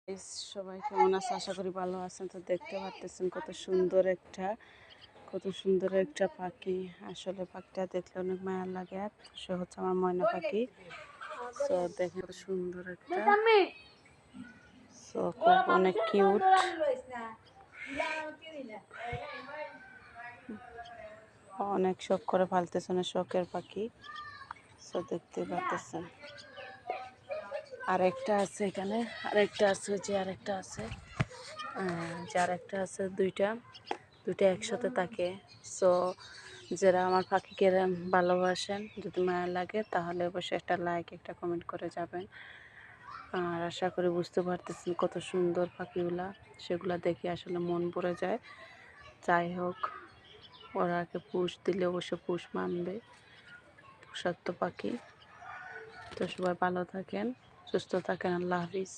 সবাই কেমন আছে? আশা করি ভালো আছেন। তো দেখতে পারতেছেন কত সুন্দর একটা পাখি। আসলে পাখিটা দেখলে অনেক মায়া লাগে। সে হচ্ছে আমার ময়না পাখি। তো দেখেন কত সুন্দর একটা, খুব অনেক কিউট। অনেক শখ করে পালতেছে, অনেক শখের পাখি। তো দেখতে পারতেছেন আরেকটা আছে এখানে, আরেকটা আছে দুইটা একসাথে থাকে। সো যারা আমার পাখিকে ভালোবাসেন, যদি মায়া লাগে তাহলে অবশ্যই একটা লাইক, একটা কমেন্ট করে যাবেন। আর আশা করি বুঝতে পারতেছেন কত সুন্দর পাখিগুলা। সেগুলা দেখে আসলে মন ভরে যায়। যাই হোক, ওরাকে পুষ দিলে অবশ্য পুষ মানবে, পোষাক্ত পাখি। তো সবাই ভালো থাকেন, সুস্থ থাকেন। আল্লাহ হাফিজ।